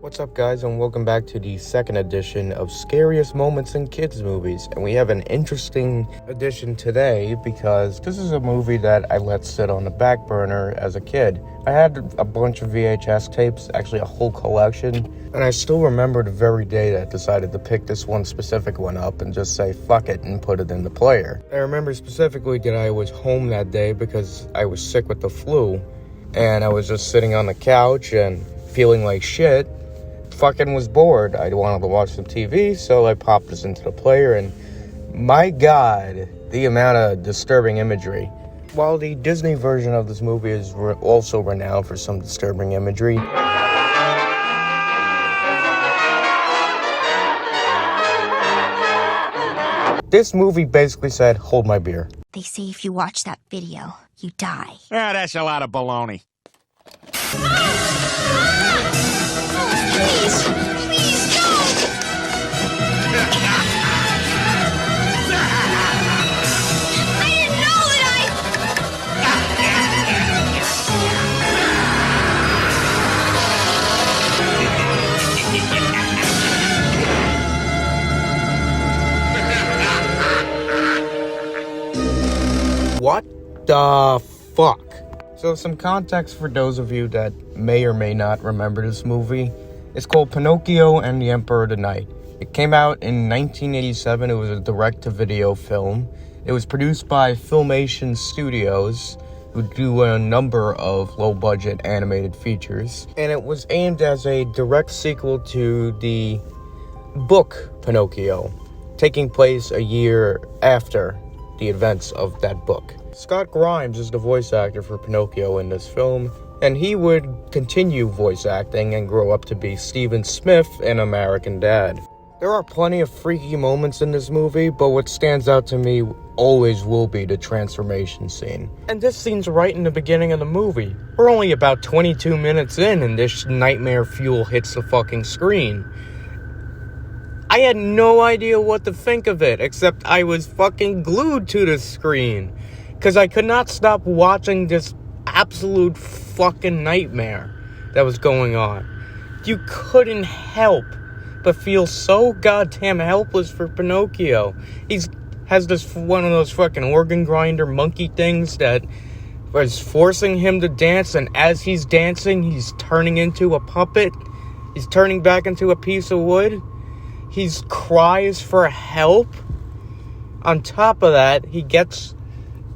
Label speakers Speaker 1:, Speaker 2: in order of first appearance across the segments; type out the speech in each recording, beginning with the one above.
Speaker 1: What's up, guys, and welcome back to the second edition of Scariest Moments in Kids Movies. And we have an interesting edition today because this is a movie that I let sit on the back burner as a kid. I had a bunch of VHS tapes, actually a whole collection, and I still remember the very day that I decided to pick this one specific one up and just say fuck it and put it in the player. I remember specifically that I was home that day because I was sick with the flu, and I was just sitting on the couch and feeling like shit. Fucking was bored. I wanted to watch some TV, so I popped this into the player, and my god, the amount of disturbing imagery. While the Disney version of this movie is also renowned for some disturbing imagery, this movie basically said, hold my beer.
Speaker 2: They say if you watch that video, you die.
Speaker 3: Ah, that's a lot of baloney.
Speaker 2: Please, please don't! I didn't know
Speaker 1: What the fuck? So some context for those of you that may or may not remember this movie. It's called Pinocchio and the Emperor of the Night. It came out in 1987. It was a direct-to-video film. It was produced by Filmation Studios, who do a number of low-budget animated features. And it was aimed as a direct sequel to the book Pinocchio, taking place a year after the events of that book. Scott Grimes is the voice actor for Pinocchio in this film, and he would continue voice acting and grow up to be Stephen Smith in American Dad. There are plenty of freaky moments in this movie, but what stands out to me always will be the transformation scene. And this scene's right in the beginning of the movie. We're only about 22 minutes in and this nightmare fuel hits the fucking screen. I had no idea what to think of it, except I was fucking glued to the screen, because I could not stop watching this absolute fucking nightmare that was going on. You couldn't help but feel so goddamn helpless for Pinocchio. Has this one of those fucking organ grinder monkey things that was forcing him to dance, and as he's dancing, he's turning into a puppet. He's turning back into a piece of wood. He cries for help. On top of that, he gets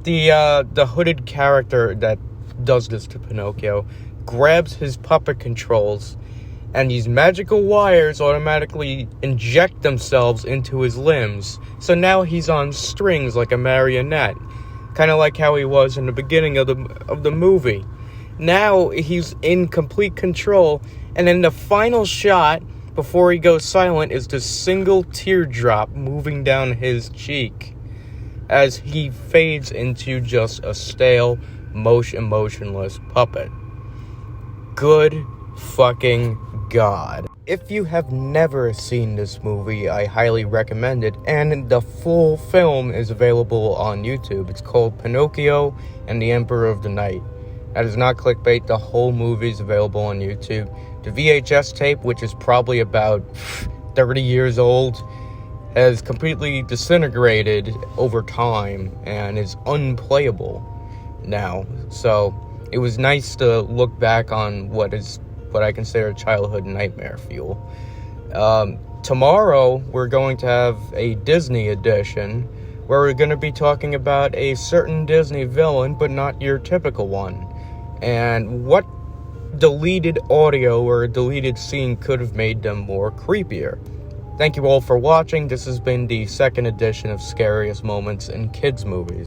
Speaker 1: the hooded character that does this to Pinocchio, grabs his puppet controls, and these magical wires automatically inject themselves into his limbs. So now he's on strings like a marionette, kind of like how he was in the beginning of the movie. Now he's in complete control, and then the final shot before he goes silent is this single teardrop moving down his cheek as he fades into just a stale, motionless puppet. Good fucking god. If you have never seen this movie, I highly recommend it, and the full film is available on YouTube. It's called Pinocchio and the Emperor of the Night. That is not clickbait. The whole movie is available on YouTube. The VHS tape, which is probably about 30 years old, has completely disintegrated over time and is unplayable now. So it was nice to look back on what I consider childhood nightmare fuel. Tomorrow we're going to have a Disney edition where we're going to be talking about a certain Disney villain, but not your typical one, and what deleted audio or a deleted scene could have made them more creepier. Thank you all for watching. This has been the second edition of Scariest Moments in Kids Movies.